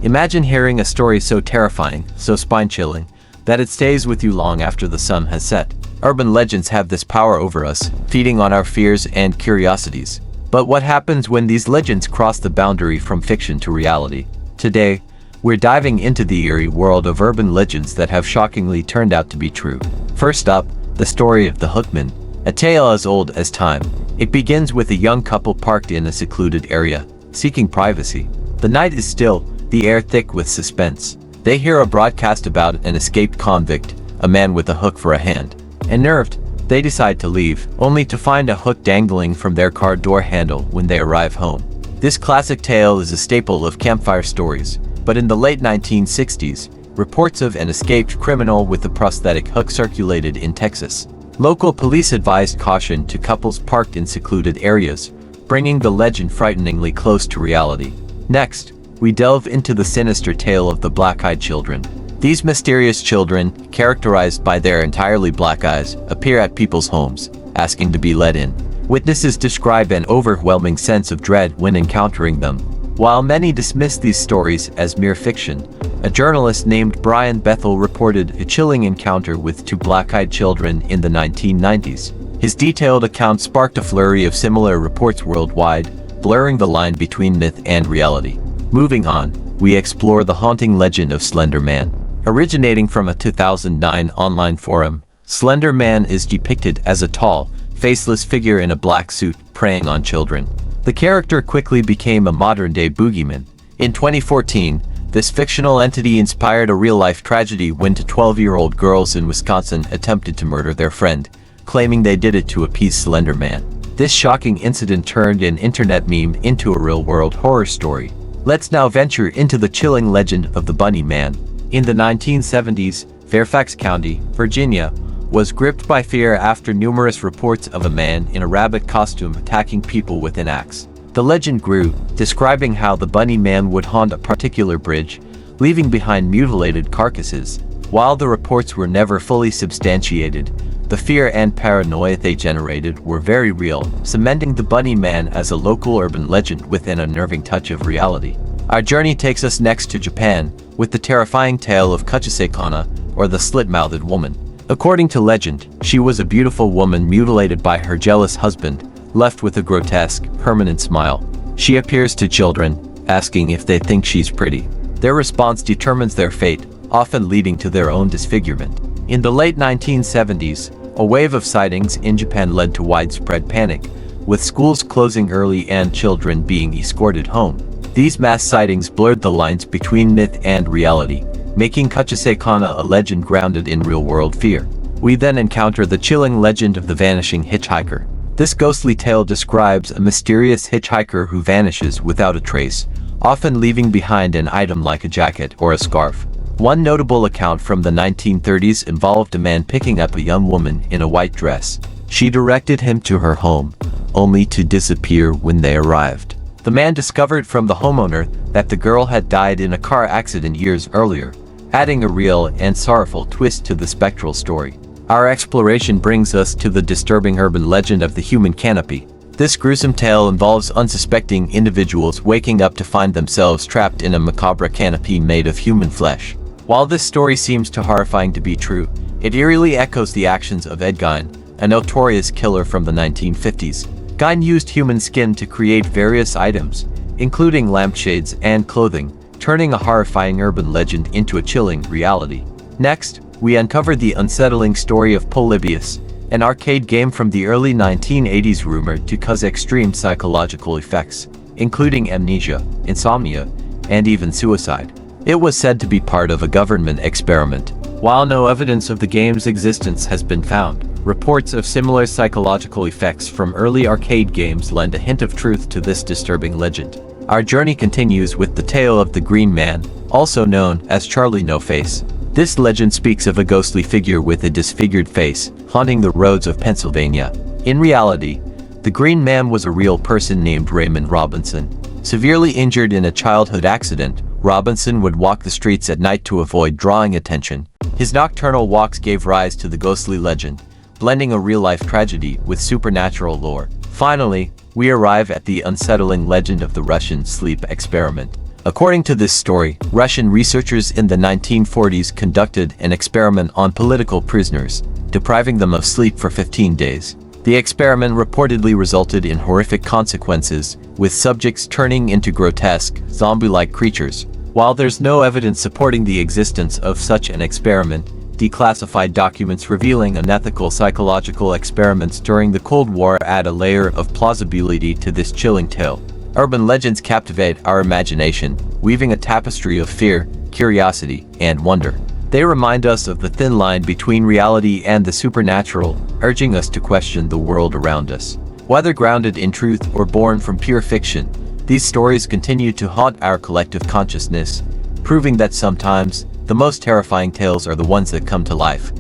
Imagine hearing a story so terrifying, so spine-chilling, that it stays with you long after the sun has set. Urban legends have this power over us, feeding on our fears and curiosities. But what happens when these legends cross the boundary from fiction to reality? Today, we're diving into the eerie world of urban legends that have shockingly turned out to be true. First up, the story of the Hookman, a tale as old as time. It begins with a young couple parked in a secluded area, seeking privacy. The night is still, the air thick with suspense. They hear a broadcast about an escaped convict, a man with a hook for a hand. Unnerved, they decide to leave, only to find a hook dangling from their car door handle when they arrive home. This classic tale is a staple of campfire stories, but in the late 1960s, reports of an escaped criminal with a prosthetic hook circulated in Texas. Local police advised caution to couples parked in secluded areas, bringing the legend frighteningly close to reality. Next, we delve into the sinister tale of the black-eyed children. These mysterious children, characterized by their entirely black eyes, appear at people's homes, asking to be let in. Witnesses describe an overwhelming sense of dread when encountering them. While many dismiss these stories as mere fiction, a journalist named Brian Bethel reported a chilling encounter with two black-eyed children in the 1990s. His detailed account sparked a flurry of similar reports worldwide, blurring the line between myth and reality. Moving on, we explore the haunting legend of Slender Man. Originating from a 2009 online forum, Slender Man is depicted as a tall, faceless figure in a black suit preying on children. The character quickly became a modern-day boogeyman. In 2014, this fictional entity inspired a real-life tragedy when two 12-year-old girls in Wisconsin attempted to murder their friend, claiming they did it to appease Slender Man. This shocking incident turned an internet meme into a real-world horror story. Let's now venture into the chilling legend of the Bunny Man. In the 1970s, Fairfax County, Virginia, was gripped by fear after numerous reports of a man in a rabbit costume attacking people with an axe. The legend grew, describing how the Bunny Man would haunt a particular bridge, leaving behind mutilated carcasses. While the reports were never fully substantiated, the fear and paranoia they generated were very real, cementing the Bunny Man as a local urban legend with an unnerving touch of reality. Our journey takes us next to Japan, with the terrifying tale of Kuchisake-Onna, or the slit-mouthed woman. According to legend, she was a beautiful woman mutilated by her jealous husband, left with a grotesque, permanent smile. She appears to children, asking if they think she's pretty. Their response determines their fate, often leading to their own disfigurement. In the late 1970s, a wave of sightings in Japan led to widespread panic, with schools closing early and children being escorted home. These mass sightings blurred the lines between myth and reality, making Kuchisake-Onna a legend grounded in real-world fear. We then encounter the chilling legend of the vanishing hitchhiker. This ghostly tale describes a mysterious hitchhiker who vanishes without a trace, often leaving behind an item like a jacket or a scarf. One notable account from the 1930s involved a man picking up a young woman in a white dress. She directed him to her home, only to disappear when they arrived. The man discovered from the homeowner that the girl had died in a car accident years earlier, adding a real and sorrowful twist to the spectral story. Our exploration brings us to the disturbing urban legend of the human canopy. This gruesome tale involves unsuspecting individuals waking up to find themselves trapped in a macabre canopy made of human flesh. While this story seems too horrifying to be true, it eerily echoes the actions of Ed Gein, a notorious killer from the 1950s. Gein used human skin to create various items, including lampshades and clothing, turning a horrifying urban legend into a chilling reality. Next, we uncover the unsettling story of Polybius, an arcade game from the early 1980s rumored to cause extreme psychological effects, including amnesia, insomnia, and even suicide. It was said to be part of a government experiment. While no evidence of the game's existence has been found, reports of similar psychological effects from early arcade games lend a hint of truth to this disturbing legend. Our journey continues with the tale of the Green Man, also known as Charlie No Face. This legend speaks of a ghostly figure with a disfigured face, haunting the roads of Pennsylvania. In reality, the Green Man was a real person named Raymond Robinson. Severely injured in a childhood accident, Robinson would walk the streets at night to avoid drawing attention. His nocturnal walks gave rise to the ghostly legend, blending a real-life tragedy with supernatural lore. Finally, we arrive at the unsettling legend of the Russian sleep experiment. According to this story, Russian researchers in the 1940s conducted an experiment on political prisoners, depriving them of sleep for 15 days. The experiment reportedly resulted in horrific consequences, with subjects turning into grotesque, zombie-like creatures. While there's no evidence supporting the existence of such an experiment, declassified documents revealing unethical psychological experiments during the Cold War add a layer of plausibility to this chilling tale. Urban legends captivate our imagination, weaving a tapestry of fear, curiosity, and wonder. They remind us of the thin line between reality and the supernatural, urging us to question the world around us. Whether grounded in truth or born from pure fiction, these stories continue to haunt our collective consciousness, proving that sometimes, the most terrifying tales are the ones that come to life.